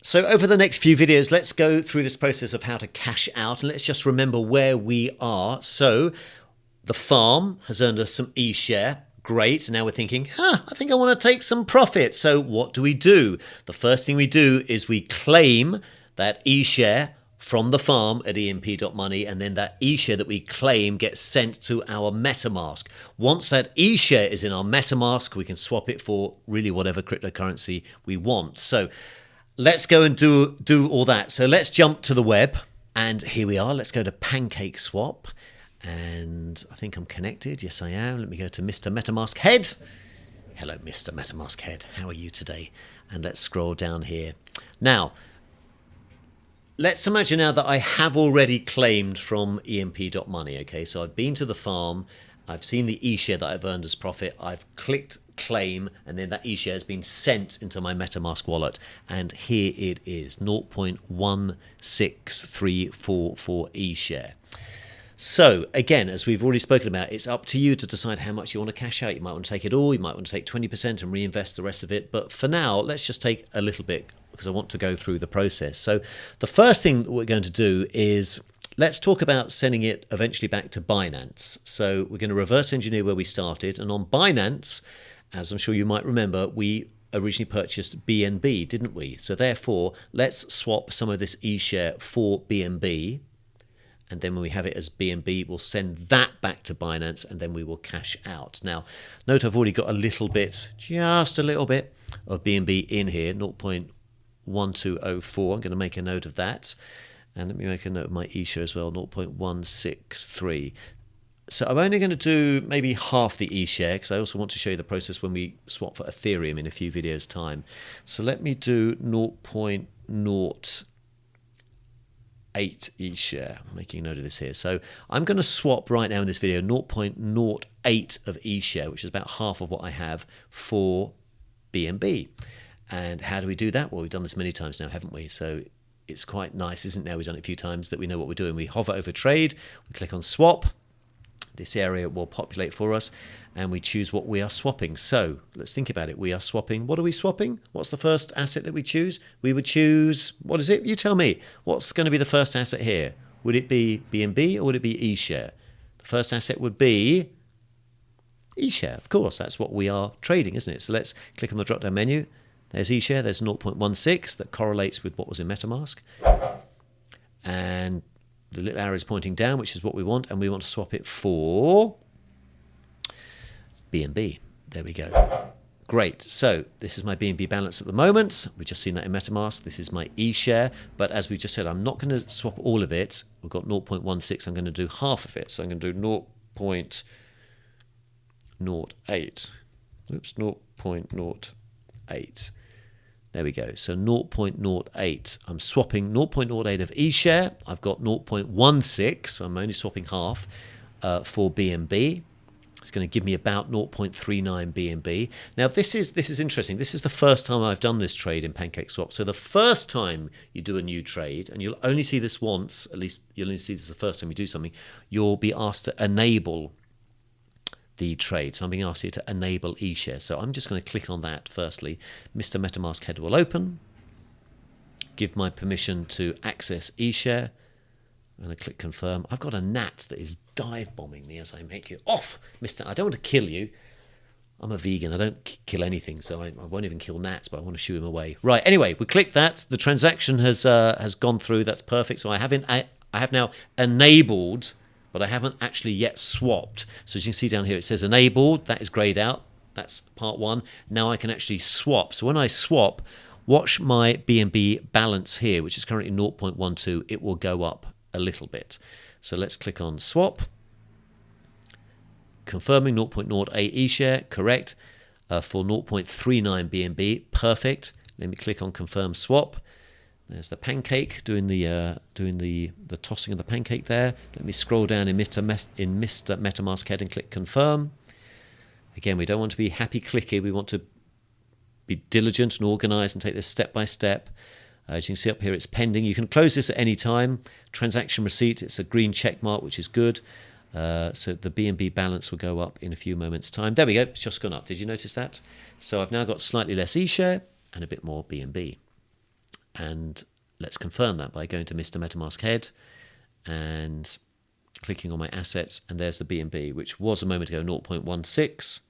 So over the next few videos, let's go through this process of how to cash out, and let's just remember where we are. So the farm has earned us some eShare. Great. Now we're thinking, I think I want to take some profit. So what do? The first thing we do is we claim that eShare from the farm at emp.money, and then that eShare that we claim gets sent to our MetaMask. Once that eShare is in our MetaMask, we can swap it for really whatever cryptocurrency we want. So let's go and do all that. So let's jump to the web, and here we are. Let's go to Pancake Swap, and I think I'm connected. Yes, I am. Let me go to Mr. MetaMask Head. Hello, Mr. MetaMask Head. How are you today? And let's scroll down here. Now, let's imagine now that I have already claimed from emp.money. Okay, so I've been to the farm. I've seen the eShare that I've earned as profit. I've clicked claim, and then that eShare has been sent into my MetaMask wallet. And here it is, 0.16344 eShare. So again, as we've already spoken about, it's up to you to decide how much you want to cash out. You might want to take it all. You might want to take 20% and reinvest the rest of it. But for now, let's just take a little bit because I want to go through the process. So the first thing that we're going to do is let's talk about sending it eventually back to Binance. So we're going to reverse engineer where we started. And on Binance, as I'm sure you might remember, we originally purchased BNB, didn't we? So therefore, let's swap some of this eShare for BNB. And then when we have it as BNB, we'll send that back to Binance, and then we will cash out. Now, note I've already got a little bit, just a little bit of BNB in here, 0.1204. I'm going to make a note of that. And let me make a note of my eShare as well, 0.163. So I'm only going to do maybe half the eShare, because I also want to show you the process when we swap for Ethereum in a few videos' time. So let me do 0.08 eShare. I'm making a note of this here. So I'm going to swap right now in this video 0.08 of eShare, which is about half of what I have, for BNB. And how do we do that? Well, we've done this many times now, haven't we? So it's quite nice, isn't it? Now we've done it a few times that we know what we're doing. We hover over trade, we click on swap. This area will populate for us, and we choose what we are swapping. So let's think about it. We are swapping. What are we swapping? What's the first asset that we choose? We would choose, what is it? You tell me. What's going to be the first asset here? Would it be BNB or would it be eShare? The first asset would be eShare. Of course, that's what we are trading, isn't it? So let's click on the drop-down menu. There's eShare. There's 0.16 that correlates with what was in MetaMask. And the little arrow is pointing down, which is what we want, and we want to swap it for BNB. There we go. Great. So this is my BNB balance at the moment. We've just seen that in MetaMask. This is my eShare. But as we just said, I'm not going to swap all of it. We've got 0.16. I'm going to do half of it. So I'm going to do 0.08. Oops, 0.08. There we go. So 0.08. I'm swapping 0.08 of eShare. I've got 0.16. So I'm only swapping half for BNB. It's going to give me about 0.39 BNB. Now this is interesting. This is the first time I've done this trade in Pancake Swap. So the first time you do a new trade, and you'll only see this once, at least you'll only see this the first time you do something, you'll be asked to enable the trade. So I'm being asked here to enable eShare. So I'm just going to click on that firstly. Mr. MetaMask Head will open. Give my permission to access eShare. I'm going to click confirm. I've got a gnat that is dive bombing me as I make you off. Mr. I don't want to kill you. I'm a vegan. I don't kill anything, so I won't even kill gnats, but I want to shoo him away. Right, anyway, we click that. The transaction has gone through. That's perfect. So I have now enabled, but I haven't actually yet swapped. So as you can see down here, it says enabled. That is grayed out. That's part one. Now I can actually swap. So when I swap, watch my BNB balance here, which is currently 0.12. It will go up a little bit. So let's click on swap. Confirming 0.08 eShare, correct. For 0.39 BNB, perfect. Let me click on confirm swap. There's the pancake doing the tossing of the pancake there. Let me scroll down in Mr. MetaMask Head and click confirm. Again, we don't want to be happy clicky. We want to be diligent and organized and take this step by step. As you can see up here, it's pending. You can close this at any time. Transaction receipt, it's a green check mark, which is good. So the BNB balance will go up in a few moments' time. There we go. It's just gone up. Did you notice that? So I've now got slightly less eShare and a bit more BNB. And let's confirm that by going to Mr. MetaMask Head and clicking on my assets. And there's the BNB, which was a moment ago 0.16.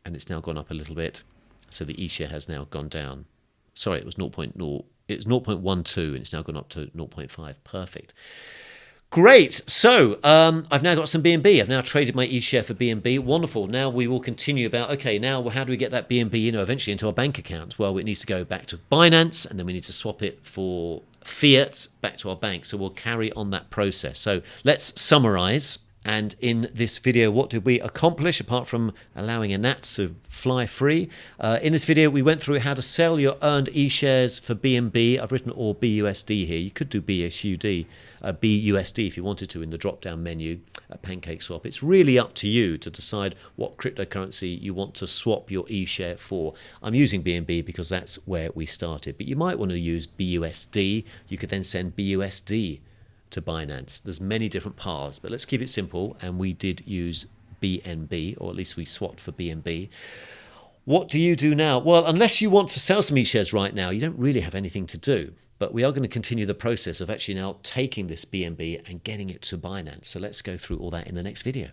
And it's now gone up a little bit. So the eShare has now gone down. Sorry, it was 0.0. It's 0.12 and it's now gone up to 0.5. Perfect. Great. So I've now got some BNB. I've now traded my eShare for BNB. Wonderful. Now we will continue about, okay, now how do we get that BNB, eventually into our bank account? Well, it needs to go back to Binance and then we need to swap it for fiat back to our bank. So we'll carry on that process. So let's summarize. And in this video, what did we accomplish apart from allowing a gnat to fly free? In this video, we went through how to sell your earned eShares for BNB. I've written or BUSD here. You could do BUSD if you wanted to in the drop-down menu at PancakeSwap. It's really up to you to decide what cryptocurrency you want to swap your eShare for. I'm using BNB because that's where we started. But you might want to use BUSD. You could then send BUSD to Binance. There's many different paths, but let's keep it simple. And we did use BNB, or at least we swapped for BNB. What do you do now? Well, unless you want to sell some eShares right now, you don't really have anything to do. But we are going to continue the process of actually now taking this BNB and getting it to Binance. So let's go through all that in the next video.